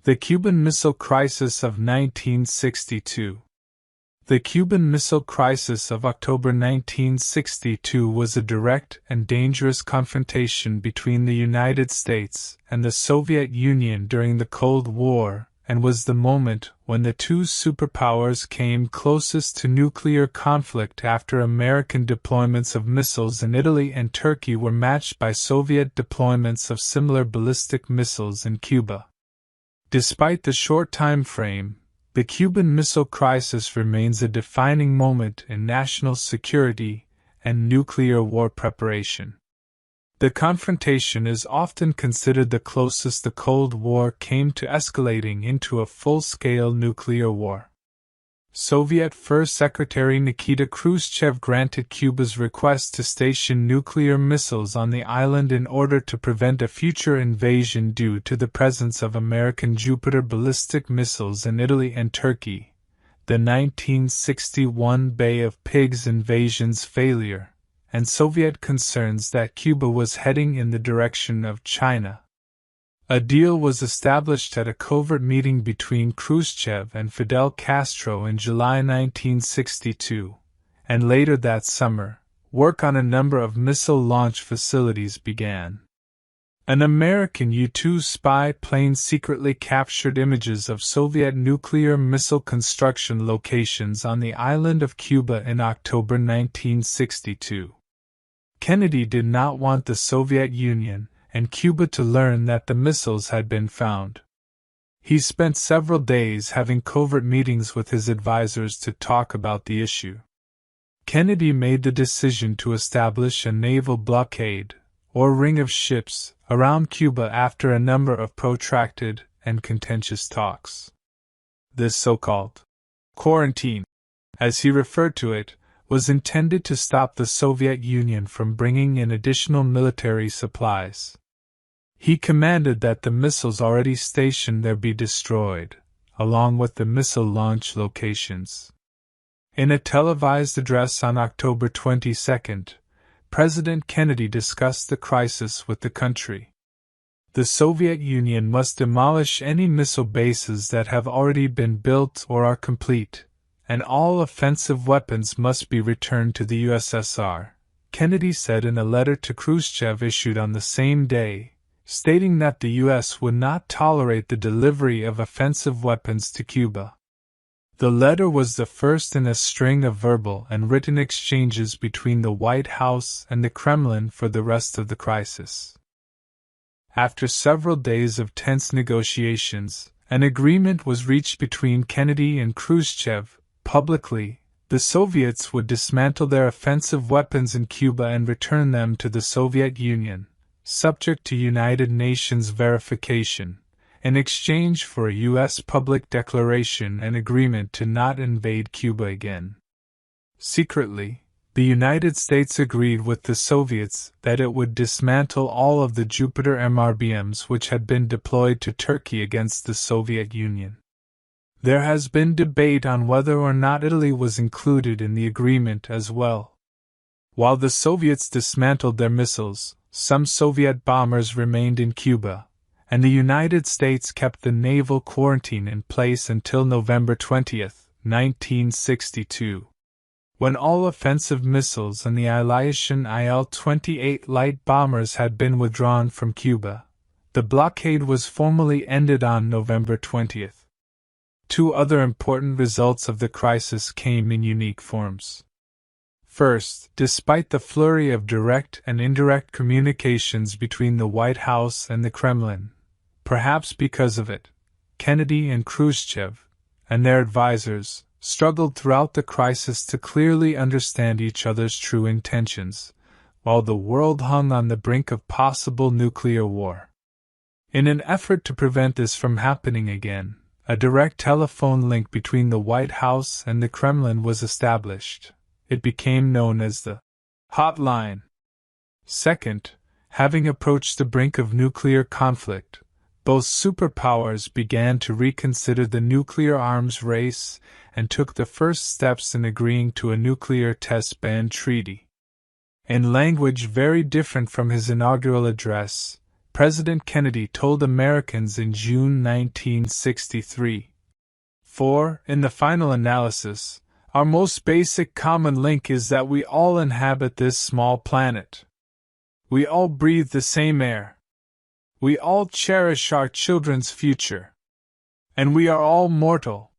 The Cuban Missile Crisis of 1962. The Cuban Missile Crisis of October 1962 was a direct and dangerous confrontation between the United States and the Soviet Union during the Cold War, and was the moment when the two superpowers came closest to nuclear conflict after American deployments of missiles in Italy and Turkey were matched by Soviet deployments of similar ballistic missiles in Cuba. Despite the short time frame, the Cuban Missile Crisis remains a defining moment in national security and nuclear war preparation. The confrontation is often considered the closest the Cold War came to escalating into a full-scale nuclear war. Soviet First Secretary Nikita Khrushchev granted Cuba's request to station nuclear missiles on the island in order to prevent a future invasion due to the presence of American Jupiter ballistic missiles in Italy and Turkey, the 1961 Bay of Pigs invasion's failure, and Soviet concerns that Cuba was heading in the direction of China. A deal was established at a covert meeting between Khrushchev and Fidel Castro in July 1962, and later that summer, work on a number of missile launch facilities began. An American U-2 spy plane secretly captured images of Soviet nuclear missile construction locations on the island of Cuba in October 1962. Kennedy did not want the Soviet Union and Cuba to learn that the missiles had been found. He spent several days having covert meetings with his advisors to talk about the issue. Kennedy made the decision to establish a naval blockade, or ring of ships, around Cuba after a number of protracted and contentious talks. This so-called quarantine, as he referred to it, was intended to stop the Soviet Union from bringing in additional military supplies. He commanded that the missiles already stationed there be destroyed, along with the missile launch locations. In a televised address on October 22, President Kennedy discussed the crisis with the country. The Soviet Union must demolish any missile bases that have already been built or are complete, and all offensive weapons must be returned to the USSR, Kennedy said in a letter to Khrushchev issued on the same day, stating that the U.S. would not tolerate the delivery of offensive weapons to Cuba. The letter was the first in a string of verbal and written exchanges between the White House and the Kremlin for the rest of the crisis. After several days of tense negotiations, an agreement was reached between Kennedy and Khrushchev. Publicly, the Soviets would dismantle their offensive weapons in Cuba and return them to the Soviet Union, subject to United Nations verification, in exchange for a U.S. public declaration and agreement to not invade Cuba again. Secretly, the United States agreed with the Soviets that it would dismantle all of the Jupiter MRBMs which had been deployed to Turkey against the Soviet Union. There has been debate on whether or not Italy was included in the agreement as well. While the Soviets dismantled their missiles, some Soviet bombers remained in Cuba, and the United States kept the naval quarantine in place until November 20, 1962. When all offensive missiles and the Ilyushin Il-28 light bombers had been withdrawn from Cuba, the blockade was formally ended on November 20. Two other important results of the crisis came in unique forms. First, despite the flurry of direct and indirect communications between the White House and the Kremlin, perhaps because of it, Kennedy and Khrushchev, and their advisors, struggled throughout the crisis to clearly understand each other's true intentions, while the world hung on the brink of possible nuclear war. In an effort to prevent this from happening again, a direct telephone link between the White House and the Kremlin was established. It became known as the hotline. Second, having approached the brink of nuclear conflict, both superpowers began to reconsider the nuclear arms race and took the first steps in agreeing to a nuclear test ban treaty. In language very different from his inaugural address, President Kennedy told Americans in June 1963. For, in the final analysis, our most basic common link is that we all inhabit this small planet. We all breathe the same air. We all cherish our children's future. And we are all mortal.